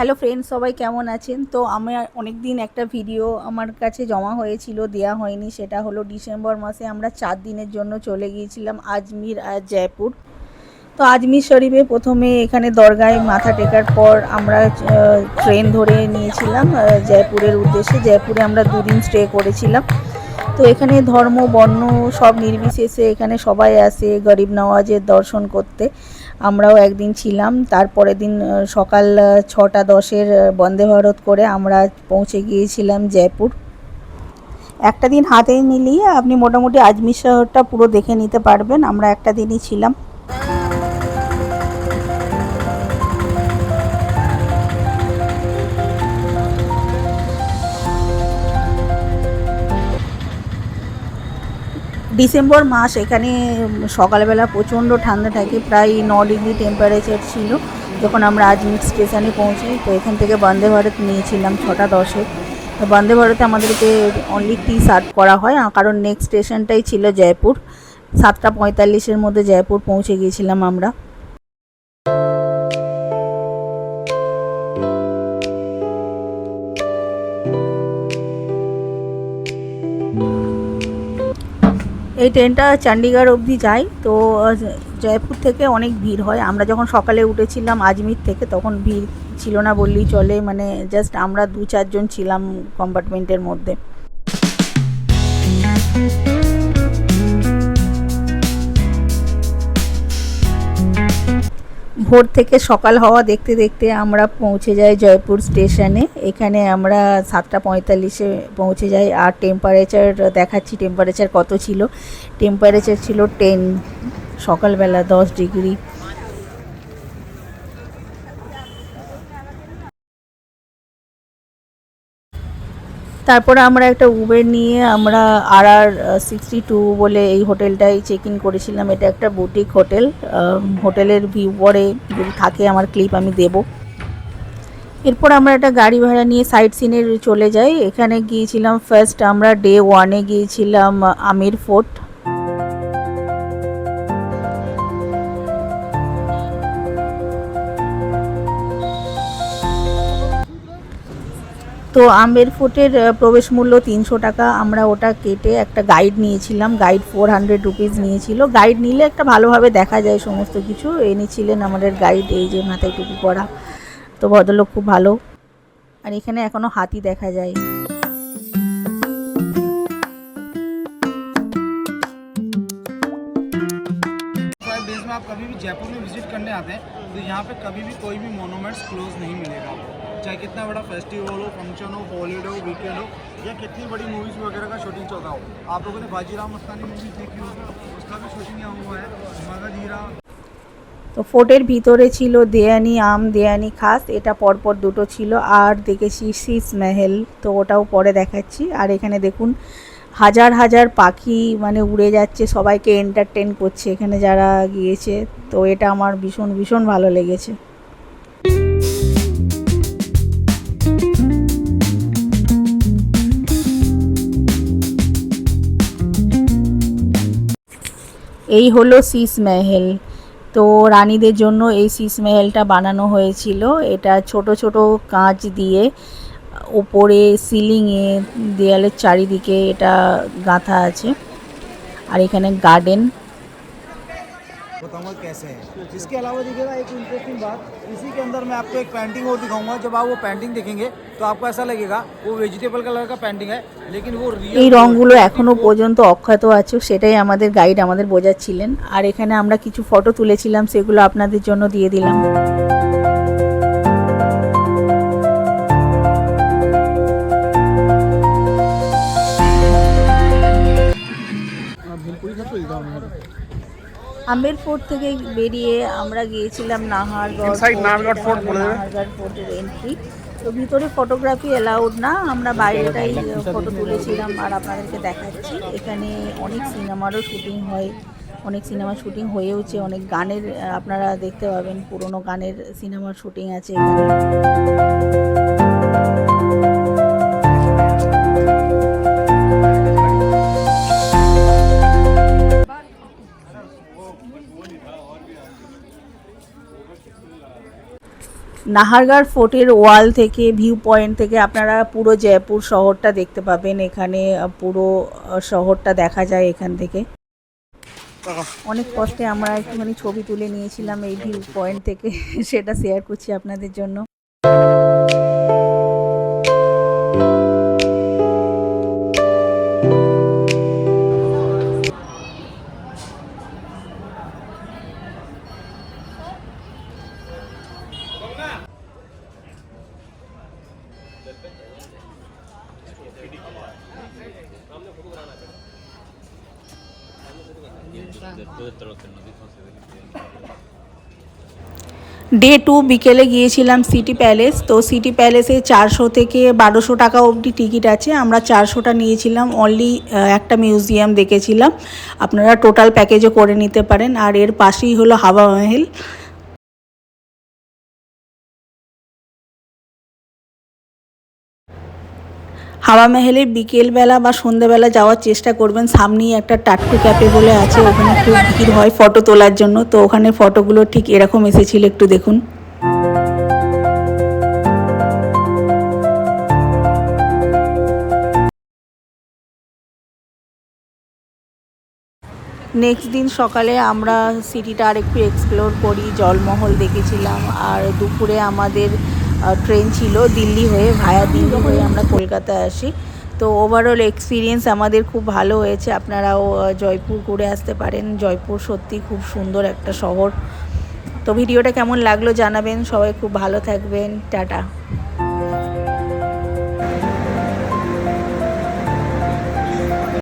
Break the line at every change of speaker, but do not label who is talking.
Hello friends, সবাই কেমন আছেন? তো আমার অনেক দিন একটা ভিডিও আমার কাছে জমা হয়েছিল, দেয়া হয়নি। সেটা হলো ডিসেম্বর মাসে আমরা 4 দিনের জন্য চলে গিয়েছিলাম আজমির আর জয়পুর। তো আজমির শরীফে প্রথমে এখানে দরগায় মাথা টেকার পর আমরা ট্রেন ধরে নিয়েছিলাম জয়পুরের উদ্দেশ্যে। জয়পুরে আমরা 2 দিন স্টে করেছিলাম। তো এখানে ধর্ম বর্ণ সব নির্বিশেষে এখানে সবাই আসে গরিব নওয়াজের দর্শন করতে। আমরাও একদিন ছিলাম। তারপরের দিন সকাল 6:10 বন্দে ভারত করে আমরা পৌঁছে গিয়েছিলাম জয়পুর। একটা দিন হাতে মিলিয়ে আপনি মোটামুটি আজমির শহরটা পুরো দেখে নিতে পারবেন। আমরা একটা দিনই ছিলাম। ডিসেম্বর মাস, এখানে সকালবেলা প্রচণ্ড ঠান্ডা থাকে, প্রায় 9 ডিগ্রি টেম্পারেচার ছিল যখন আমরা আজমির স্টেশনে পৌঁছাই। তো এখান থেকে বন্দে ভারত নিয়েছিলাম 6:10। তো বন্দে ভারতে আমাদেরকে অনলি টি সার্ভ করা হয়, কারণ নেক্সট স্টেশনটাই ছিল জয়পুর। 7:45 মধ্যে জয়পুর পৌঁছে গিয়েছিলাম আমরা। এই ট্রেনটা চণ্ডীগড় অবধি যায়। তো জয়পুর থেকে অনেক ভিড় হয়। আমরা যখন সকালে উঠেছিলাম আজমির থেকে, তখন ভিড় ছিল না বললেই চলে। মানে জাস্ট আমরা 2-4 জন ছিলাম কম্পার্টমেন্টের মধ্যে। ভোর থেকে সকাল হওয়া দেখতে দেখতে আমরা পৌঁছে যাই জয়পুর স্টেশনে। এখানে আমরা 7:45 পৌঁছে যাই। আর টেম্পারেচার দেখাচ্ছি, টেম্পারেচার কত ছিল। টেম্পারেচার ছিল 10, সকালবেলা 10 ডিগ্রি। তারপরে আমরা একটা উবের নিয়ে আমরা RR62 বলে এই হোটেলটাই চেক ইন করেছিলাম। এটা একটা বুটিক হোটেল। হোটেলের ভিউ পরে যদি থাকে আমার ক্লিপ আমি দেব। এরপর আমরা একটা গাড়ি ভাড়া নিয়ে সাইট সিনে চলে যাই। এখানে গিয়েছিলাম ফার্স্ট আমরা ডে 1-এ গিয়েছিলাম আমির ফোর্ট। তো আম্বের ফোর্টের প্রবেশ মূল্য 300 টাকা। আমরা ওটা কেটে একটা গাইড নিয়েছিলাম। গাইড 400 রুপিস নিয়েছিল। গাইড নিলে একটা ভালোভাবে দেখা যায় সমস্ত কিছু। এনেছিলেন আমাদের গাইড, এই যে মাথায় টুপি পরা। তো ভদ্রলোক খুব ভালো। আর এখানে এখনো হাতি দেখা যায়।
आप कभी भी जयपुर में विजिट करने आते हैं तो यहाँ पे कभी भी कोई भी मोनूमेंट्स क्लोज नहीं मिलेगा आपको। चाहे कितना बड़ा फेस्टिवल हो, फंक्शन हो, हॉलीडे हो, वीकेंड हो, या कितनी बड़ी मूवीज़ वगैरह का शूटिंग चल रहा हो। आप लोगों ने बाजीराव मस्तानी मूवी देखी होगी, उसका भी शूटिंग यहाँ हुआ है। मगध हीरा।
তো ফোর্টের ভিতরে ছিল দেয়ানি আম, দেয়ানি খাস, এটা পরপর দুটো ছিল। আর দেখেছি শীষ মহল, তো ওটাও পরে দেখাচ্ছি। আর এখানে দেখুন হাজার হাজার পাখি মানে উড়ে যাচ্ছে, সবাইকে এন্টারটেন করছে এখানে যারা গিয়েছে। তো এটা আমার ভীষণ ভীষণ ভালো লেগেছে। এই হলো শীষ মহল। তো রানীদের জন্য এই শীষ মহলটা বানানো হয়েছিল। এটা ছোট ছোট কাঁচ দিয়ে ওপরে সিলিংয়ে দেয়ালের চারিদিকে এটা গাঁথা আছে। আর এখানে গার্ডেন।
बताऊंगा कैसे है। इसके अलावा देखिएगा एक इंटरेस्टिंग बात, इसी के अंदर मैं आपको एक पेंटिंग और दिखाऊंगा। जब आप वो पेंटिंग देखेंगे तो आपको ऐसा लगेगा वो वेजिटेबल कलर का पेंटिंग है, लेकिन वो
এই রঙগুলো এখনো পর্যন্ত অক্ষত আছে, সেটাই আমাদের গাইড আমাদের বোঝাচ্ছিলেন। আর এখানে আমরা কিছু ফটো তুলেছিলাম, সেগুলো আপনাদের জন্য দিয়ে দিলাম। আম্বের ফোর্ট থেকে বেরিয়ে আমরা গিয়েছিলাম নাহারগড় ফোর্টের এন্ট্রি। তো ভিতরে ফটোগ্রাফি অ্যালাউড না, আমরা বাইরেটাই ফটো তুলেছিলাম আর আপনাদেরকে দেখাচ্ছি। এখানে অনেক সিনেমারও শুটিং হয়, অনেক সিনেমা শুটিং হয়েওছে, অনেক গানের আপনারা দেখতে পাবেন, পুরনো গানের সিনেমার শুটিং আছে এখানে। নাহারগড় ফোর্টের ওয়াল থেকে ভিউ পয়েন্ট থেকে আপনারা পুরো জয়পুর শহরটা দেখতে পাবেন। এখানে পুরো শহরটা দেখা যায় এখান থেকে। অনেক কষ্টে আমরা একটুখানি ছবি তুলে নিয়েছিলাম এই ভিউ পয়েন্ট থেকে, সেটা শেয়ার করছি আপনাদের জন্য। ডে 2 বিকেলে গিয়েছিলাম সিটি প্যালেস। তো সিটি প্যালেসে 400 থেকে 1200 টাকা অবধি টিকিট আছে। আমরা 400টা নিয়েছিলাম, অনলি একটা মিউজিয়াম দেখেছিলাম। আপনারা টোটাল প্যাকেজও করে নিতে পারেন। আর এর পাশেই হলো হাওয়া মহল। হাওয়া মহলে বিকেলবেলা বা সন্ধ্যেবেলা যাওয়ার চেষ্টা করবেন। সামনেই একটা টাট্টু ক্যাফে বলে আছে, ওখানে খুব ভিড় হয় ফটো তোলার জন্য। তো ওখানে ফটোগুলো ঠিক এরকম এসেছিল, একটু দেখুন। নেক্সট দিন সকালে আমরা সিটিটা আর একটু এক্সপ্লোর করি, জলমহল দেখেছিলাম। আর দুপুরে আমাদের ট্রেন ছিল দিল্লি হয়ে, ভায়া দিল্লি হয়ে আমরা কলকাতায় আসি। তো ওভারঅল এক্সপিরিয়েন্স আমাদের খুব ভালো হয়েছে। আপনারাও জয়পুর ঘুরে আসতে পারেন। জয়পুর সত্যি খুব সুন্দর একটা শহর। তো ভিডিওটা কেমন লাগলো জানাবেন। সবাই খুব ভালো থাকবেন। টাটা।